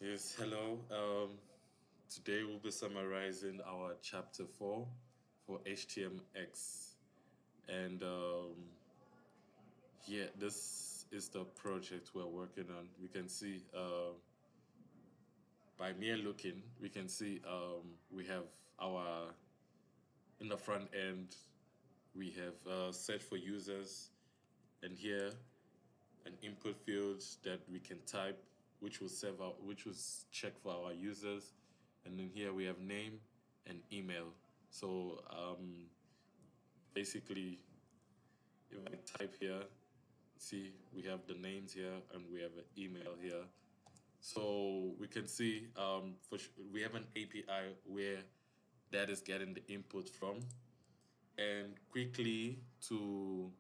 Yes, hello. Today we'll be summarizing our chapter 4 for HTMX. And yeah, this is the project we're working on. We can see by mere looking, we can see we have our, in the front end, we have search for users, and here an input field that we can type, which will which will check for our users, and then here we have name and email. So basically, if I type here, see we have the names here and we have an email here. So we can see we have an API where that is getting the input from, and quickly to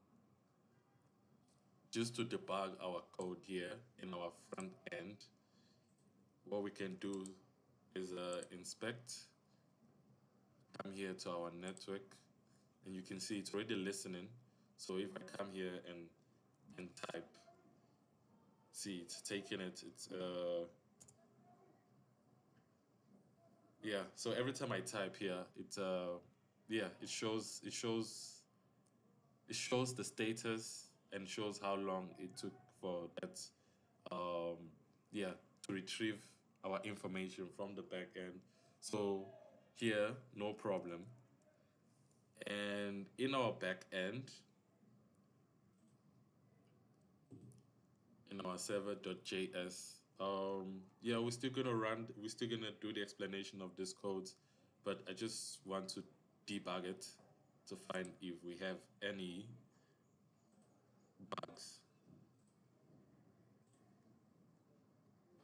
just to debug our code here in our front end, what we can do is inspect, come here to our network, and you can see it's already listening. So if I come here and type, see it's taking it. It's yeah. So every time I type here, yeah, it shows the status and shows how long it took for that um yeah to retrieve our information from the back end. So here, no problem. And in our back end, in our server.js, yeah, we're still gonna do the explanation of this code, but I just want to debug it to find if we have any bugs.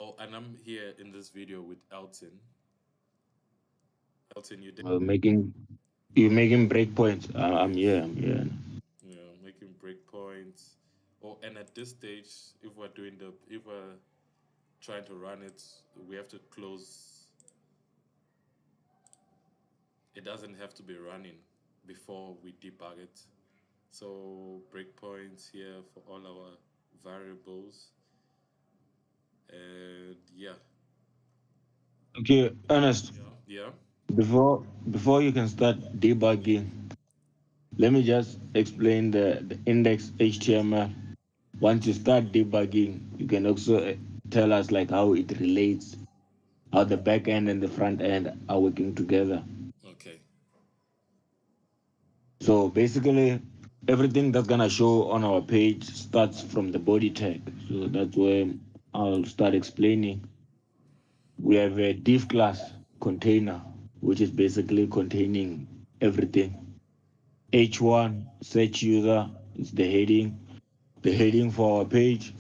Oh, and I'm here in this video with Elton. Elton, you there? Making you making breakpoints. I'm here. Yes. I'm here. Yeah, making breakpoints. Oh, and at this stage, if we're trying to run it, we have to close. It doesn't have to be running before we debug it. So breakpoints here for all our variables. And yeah, Okay, Ernest. yeah, Before you can start debugging, let me just explain the index HTML. Once you start debugging, you can also tell us like how it relates, how the back end and the front end are working together. okay, So basically, everything that's gonna show on our page starts from the body tag. So that's where I'll start explaining. We have a div class container, which is basically containing everything. H1 search user is the heading for our page.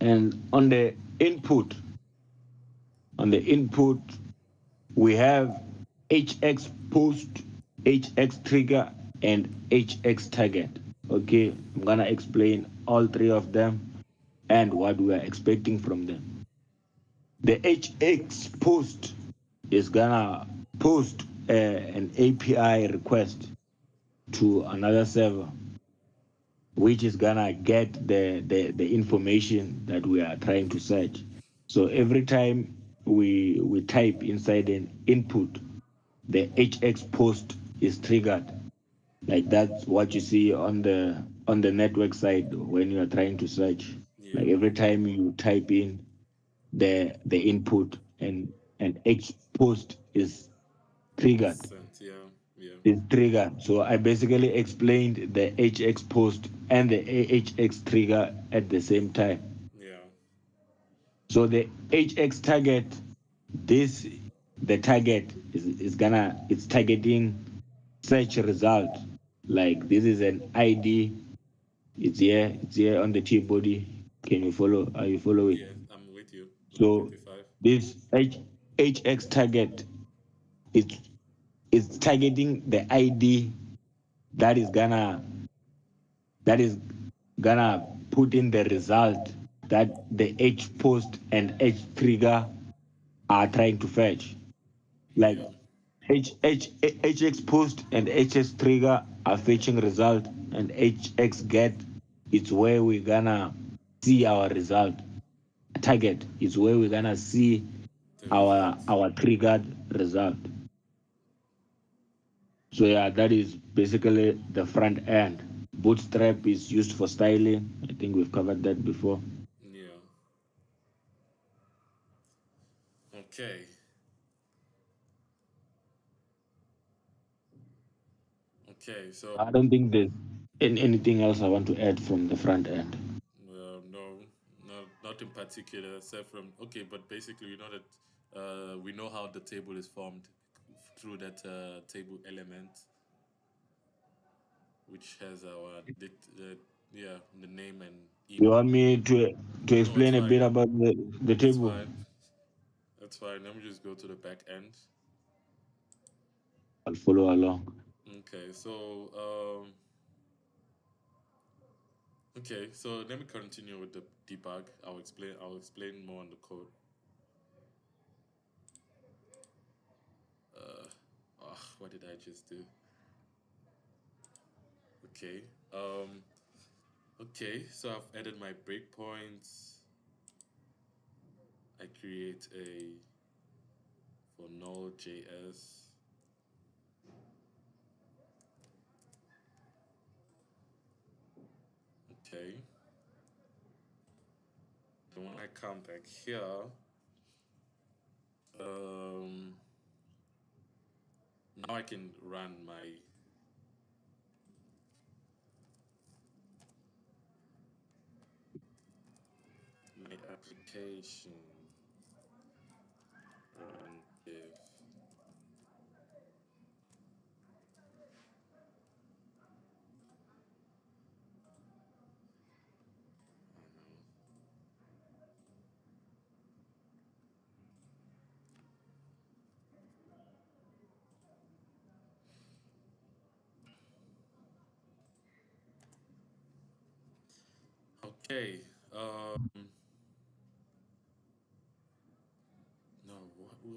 And on the input, we have HX post, HX trigger, and HX target. Okay, I'm gonna explain all three of them and what we are expecting from them. The HX post is gonna post an API request to another server, which is gonna get the information that we are trying to search. So every time we type inside an input, the HX post is triggered. Like that's what you see on the network side when you are trying to search. yeah, Like every time you type in the input and X post triggered sent, yeah, yeah, is triggered. So I basically explained the HX post and the HX trigger at the same time. yeah, So the HX target, this the target is gonna it's targeting search result. Like this is an ID. It's here on the T body. Can you follow? Are you following? yeah. I'm with you. Line So 25. this HX target is is targeting the ID that is gonna that is gonna put in the result that the H post and H trigger are trying to fetch. Like Yeah, HX post and HS trigger are fetching result, and HX get it's where we're gonna see our result target is where we're gonna see The our results. our triggered result. So yeah, that is basically the front end. Bootstrap is used for styling. I think we've covered that before. Yeah. Okay. Okay. So I don't think there's anything else I want to add from the front end. no, not in particular, except from okay. But basically, we know that we know how the table is formed through that table element, which has our yeah, the name and You email. want me to No, it's explain a bit fine. about the It's table? fine. That's fine. Let me just go to the back end. I'll follow along. Okay, so okay, so let me continue with the debug. I'll explain more on the code. What did I just do? Okay. Um okay, so I've added my breakpoints. I create a for Node.js. Okay. Then when I come back here, um now I can run my application. Run div. Okay. No,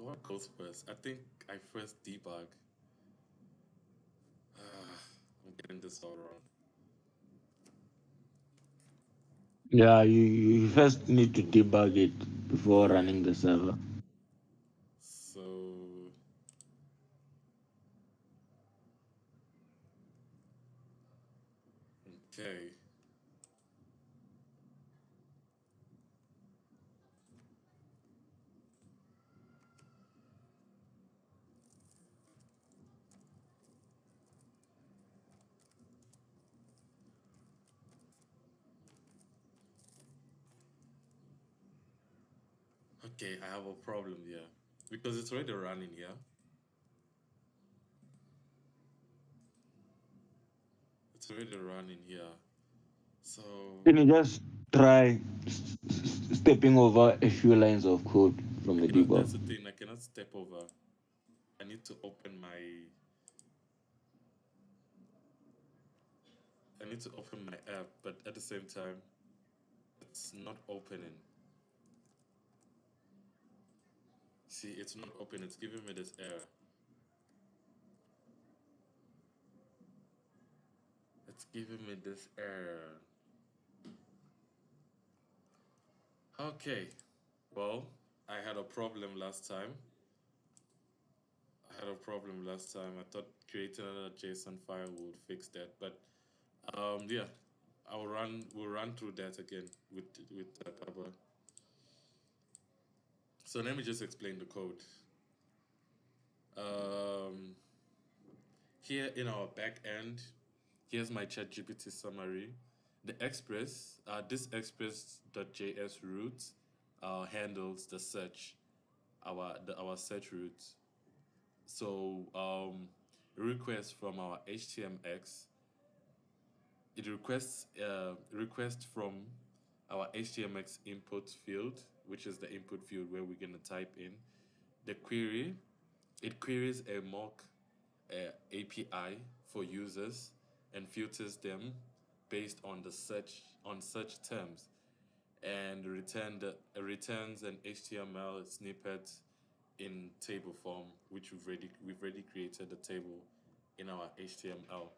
what goes first? I think I first debug. I'm getting this all wrong. Yeah, you first need to debug it before Yeah. running the server. So okay. Okay, I have a problem here because it's already running here. It's already running here. So Can you just try stepping over a few lines of code from I the cannot. debug? That's the thing. I cannot step over. I need to open my. I need to open my app, but at the same time, it's not opening. See, it's not open. It's giving me this error. It's giving me this error. Okay. Well, I had a problem last time. I had a problem last time. I thought creating another JSON file would fix that, but yeah, We'll run through that again with Pablo. So let me just explain the code. Um, Here in our back end, here's my ChatGPT summary. The express, this express.js route handles the search, our search route. So requests from our HTMX, it request from our HTMX input field, which is the input field where we're gonna type in the query. It queries a mock API for users and filters them based on the search terms, and returns an HTML snippet in table form, which we've already created the table in our HTML.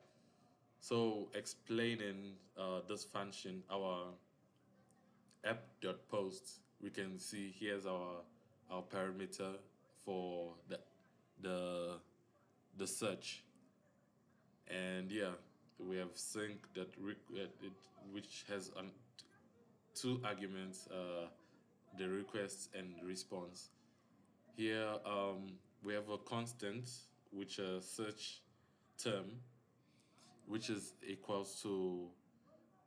So explaining this function, our app.post we can see here's our parameter for the the search. And yeah, we have sync that which has two arguments, the request and response. Here we have a constant, which a search term, which is equals to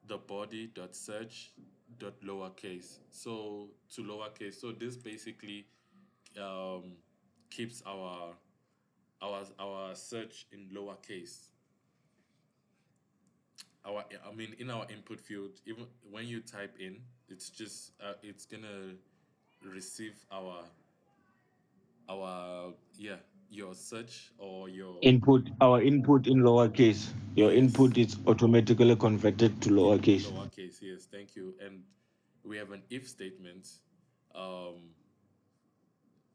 the body dot search dot lowercase. So to lowercase. So this basically um, keeps our search in lowercase. I mean, in our input field, even when you type in, it's gonna receive our yeah, your search or your Our input in lowercase. Your yes, input is automatically converted to in lowercase. lowercase. Yes, thank you. And we have um,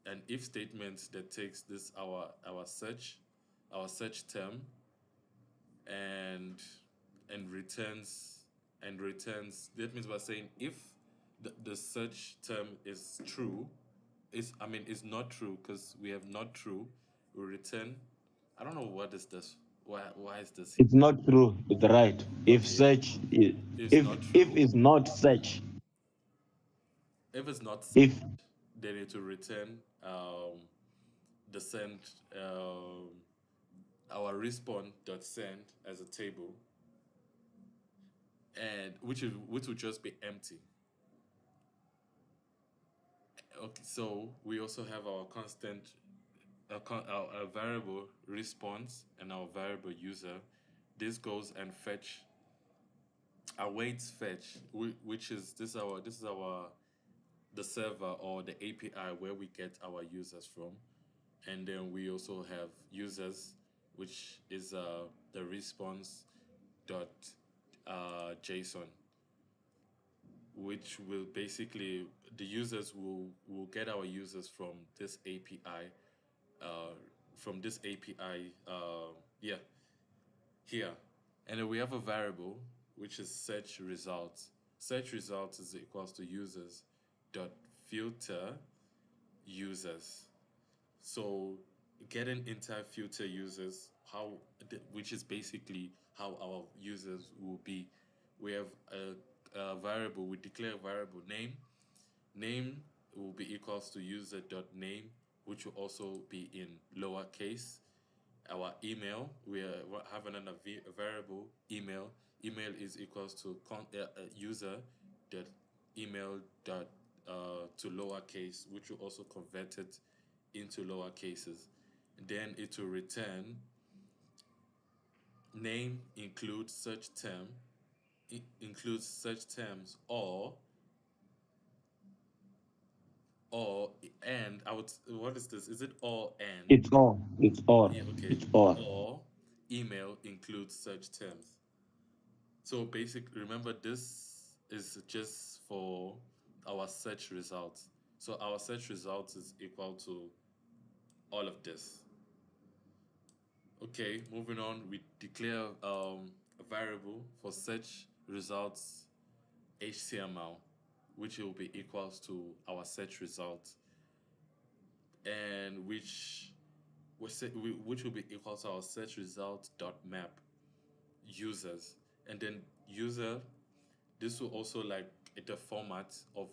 an if statement that takes this our search term and and returns. That means we're saying if the search term is true, is not true, because we have not true, we return. I don't know what is this. Why is this here? It's not true. It's right. If Okay, search, it's not if true. it's not search, If it's not, if they need to return the send our response dot send as a table, and which will just be empty. Okay, so we also have our constant, our variable response and our variable user. This goes and fetch, awaits fetch, which is this is our the server or the API where we get our users from, and then we also have users, which is the response dot JSON, which will basically the users will get our users from this API, uh, yeah, here. And then we have a variable which is search results. Search results is equals to users dot filter users. So getting entire filter users, which is basically how our users will be. We have a variable. We declare a variable name. Name will be equals to user dot name, which will also be in lowercase. Our email, we're having a variable email. Email is equals to user dot email dot to lowercase, which will also convert it into lower cases. Then it will return name includes search term, includes search terms, or and I would, what is this? Is it or and? it's all, it's all, Yeah, okay. it's all. Or email includes search terms. So remember this is just for our search results. So our search results is equal to all of this. Okay, moving on, we declare a variable for search results HTML, which will be equals to our search results, and which will be equal to our search results dot map users, and then user. This will also like the format of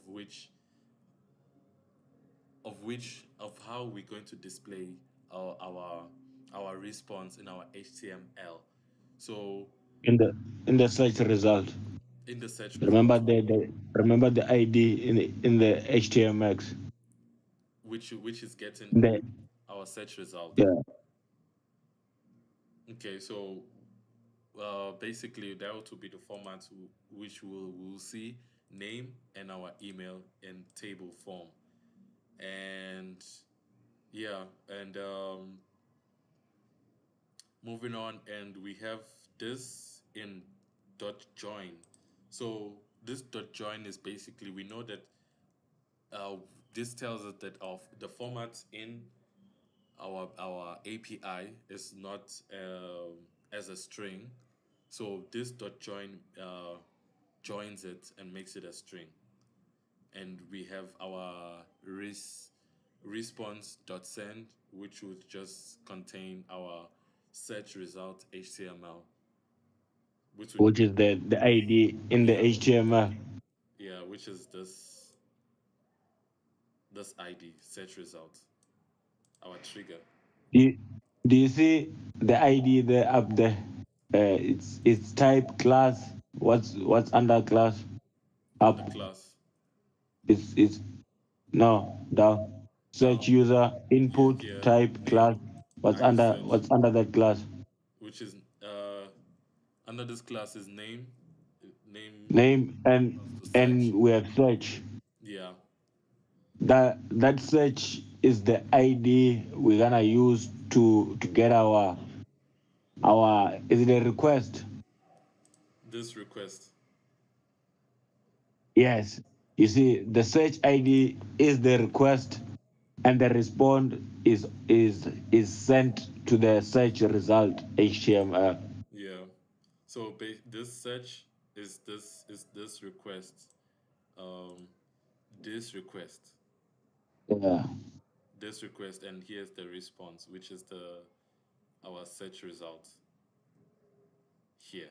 how we're going to display our our our response in our HTML. So In the search result. in the search Remember results, remember the ID in the Htmx. which is getting The our search result. Yeah. Okay, so basically that will be the format which we'll see name and our email in table form. And yeah, and moving on, and we have this in dot join. So this dot join is basically, we know that uh, this tells us that of the format in our API is not as a string. So this dot join joins it and makes it a string. and we have our response.send, which would just contain our search result HTML, which would which is the ID in the yeah HTML. yeah which is this ID search result, our trigger. Do you, do you see the ID there up there? It's type class. What's under class? Under Up. class. It's no down. Search Down. user Yeah, input here type name class. What's ID under search, what's under that class? which is under this class is name. Name Name to and search. we have search. Yeah, That search is the ID we're gonna use to get our is it a request? this request. Yes. You see, the search ID is the request, and the response is sent to the search result HTML. Yeah. So this search is this request. Um, this request, Yeah. this request, and here's the response, which is the our search result here.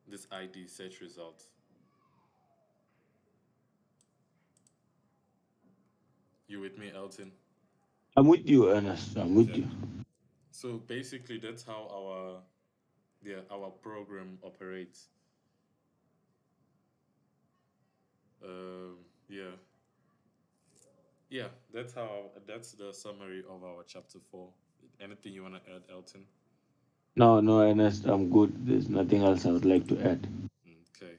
This ID search result. You with me, Elton? I'm with you, Ernest. I'm with Okay. you. So basically, that's how our program operates. Yeah, yeah. That's the summary of our chapter 4. Anything you wanna add, Elton? No, no, Ernest, I'm good. There's nothing else I would like to add. Okay.